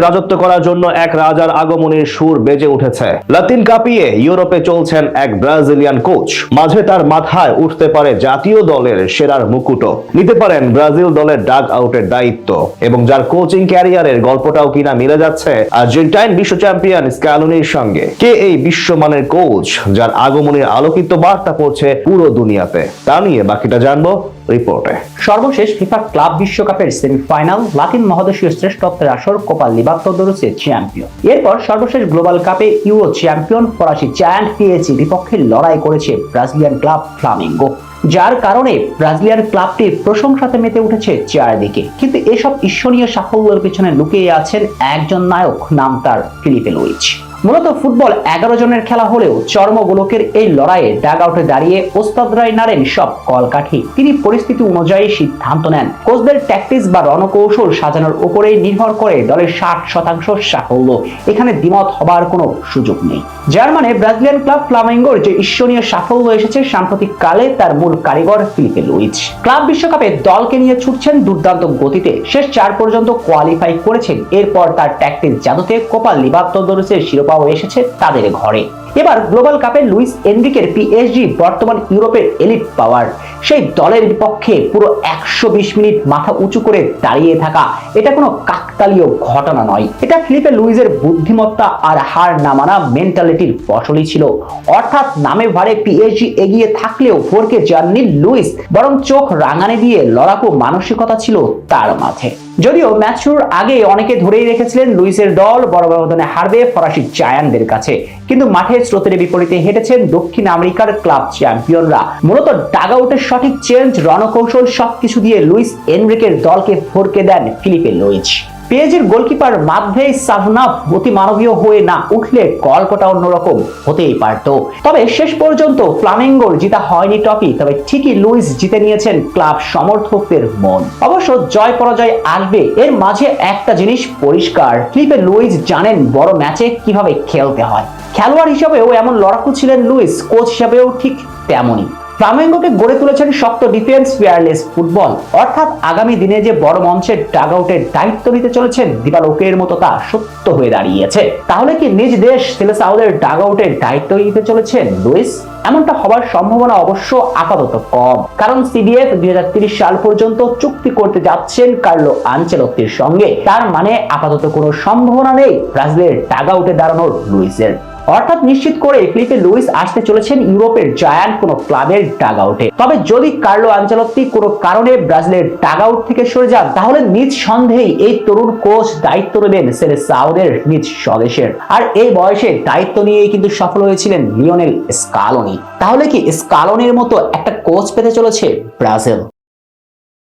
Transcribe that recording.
রাজত্ব করার জন্য এক রাজার আগমনের সুর বেজে উঠেছে। লাতিন কাঁপিয়ে ইউরোপে চলছেন এক ব্রাজিলিয়ান কোচ। মাঝে তার মাথায় উঠতে পারে জাতীয় দলের সেরার মুকুটও, নিতে পারেন ব্রাজিল দলের ডাগ আউটের দায়িত্ব, এবং যার কোচিং ক্যারিয়ারের গল্পটাও কিনা মিলে যাচ্ছে আর্জেন্টাইন বিশ্ব চ্যাম্পিয়ন স্ক্যালোনির সঙ্গে। কে এই বিশ্বমানের কোচ যার আগমনের আলোকিত বার্তা পড়ছে পুরো দুনিয়াতে? তা নিয়ে বাকিটা জানবো রিপোর্টে। সর্বশেষ ফিফা ক্লাব বিশ্বকাপের সেমিফাইনাল, লাতিন মহাদেশীয় শ্রেষ্ঠত্বের আসর কোপা লিবার্তাদোরেসের চ্যাম্পিয়ন। এরপর সর্বশেষ গ্লোবাল কাপে ইউরো চ্যাম্পিয়ন ফরাসি জায়ান্ট পিএসজি বিপক্ষে লড়াই করেছে ব্রাজিলিয়ান ক্লাব ফ্লামেঙ্গো, যার কারণে ব্রাজিলিয়ান ক্লাবটির প্রশংসাতে মেতে উঠেছে চারদিকে। কিন্তু এসব ঈর্ষণীয় সাফল্যের পিছনে লুকিয়ে আছেন একজন নায়ক, নাম তার ফিলিপে লুইজ। মূলত ফুটবল 11 জনের খেলা হলেও চর্মগোলকের এই লড়াইয়ে ডাগ আউটে দাঁড়িয়ে ওস্তাদরাই নাড়েন সব কলকাঠি। তিনি পরিস্থিতি অনুযায়ী সিদ্ধান্ত নেন। কোচদের ট্যাকটিক্স বা রণকৌশল সাজানোর উপরেই নির্ভর করে দলের 60% সাফল্য। এখানে দ্বিমত হবার কোনো সুযোগ নেই। যার মানে ব্রাজিলিয়ান ক্লাব ফ্লামেঙ্গোর যে ঈর্ষণীয় সাফল্য এসেছে সাম্প্রতিক কালে, তার মূল কারিগর ফিলিপে লুইজ। ক্লাব বিশ্বকাপে দলকে নিয়ে ছুটছেন দুর্দান্ত গতিতে, শেষ 4 পর্যন্ত কোয়ালিফাই করেছেন। এরপর তার ট্যাকটিক্স জাদুতে কোপা লিবার্তাদোরেসের শিরোপাও এসেছে তাদের ঘরে। এবার গ্লোবাল কাপে লুইস এনরিকের পিএসজি বর্তমান ইউরোপের এলিট পাওয়ার। সেই দলের বিপক্ষে পুরো 120 মিনিট মাথা উঁচু করে দাঁড়িয়ে থাকা, এটা কোনো কাকতালীয় ঘটনা নয়। এটা ফিলিপে লুইজের বুদ্ধিমত্তা আর হার না মানা মেন্টালিটির ফসলই ছিল। অর্থাৎ নামে ভারে পিএসজি এগিয়ে থাকলেও ভরকে যাননি লুইস, বরং চোখ রাঙানি দিয়ে লড়াকু মানসিকতা ছিল তার মাঝে। যদিও ম্যাচ শুরুর আগে অনেকে ধরেই রেখেছিলেন লুইসের দল বড় ব্যবধানে হারবে ফরাসি জায়ান্টদের কাছে, কিন্তু মাঠে স্রোতের বিপরীতে হেঁটেছেন দক্ষিণ আমেরিকার ক্লাব চ্যাম্পিয়নরা। মূলত ডাগ আউটের সঠিক চেঞ্জ, রণকৌশল সবকিছু দিয়ে লুইস এনরিকের দলকে ভরকে দেন ফিলিপে লুইজ। পিএসজির গোলকিপার মাধ্যেই সাভনাভ অতি মানবীয় হয়ে না উঠলে গল্পটা অন্যরকম হতেই পারত। তবে শেষ পর্যন্ত ফ্লামেঙ্গোর জিতা হয়নি ট্রফি, তবে ঠিকই লুইস জিতে নিয়েছেন ক্লাব সমর্থকদের মন। অবশ্য জয় পরাজয় আসবে, এর মাঝে একটা জিনিস পরিষ্কার, ফিলিপে লুইজ জানেন বড় ম্যাচে কিভাবে খেলতে হয়। খেলোয়াড় হিসেবেও এমন লড়াকু ছিলেন লুইস, কোচ হিসেবেও ঠিক তেমনই। ফ্লামেঙ্গোকে গড়ে তুলেছেন শক্ত ডিফেন্স, ফিয়ারলেস ফুটবল। অর্থাৎ আগামী দিনে যে বড় মঞ্চের ডাগ আউটের দায়িত্ব নিতে চলেছেন দিবালোকের মতো তা সত্য হয়ে দাঁড়িয়েছে। তাহলে কি নিজ দেশ সেলেসাওদের ডাগ আউটের দায়িত্ব নিতে চলেছেন লুইস? এমনটা হবার সম্ভাবনা অবশ্য আপাতত কম, কারণ সিডিএফ 2030 সাল পর্যন্ত চুক্তি করতে যাচ্ছেন কার্লো আনচেলত্তির সঙ্গে। তার মানে আপাতত কোনো সম্ভাবনা নেই ব্রাজিলের ডাগ আউটে দাঁড়ানোর লুইসের। অর্থাৎ নিশ্চিত করে ফিলিপে লুইস আসতে চলেছেন ইউরোপের জায়ান্ট কোনো ক্লাবের ডাগ আউটে। তবে যদি কার্লো আনচেলত্তি কোনো কারণে ব্রাজিলের ডাগ আউট থেকে সরে যান, তাহলে নিজ সন্দেহেই এই তরুণ কোচ দায়িত্ব নেবেন সেলেসাওদের নিজ স্বদেশের। আর এই বয়সে দায়িত্ব নিয়েই কিন্তু সফল হয়েছিলেন লিওনেল স্কালোনি। তাহলে কি স্কালোনির মতো একটা কোচ পেতে চলেছে ব্রাজিল?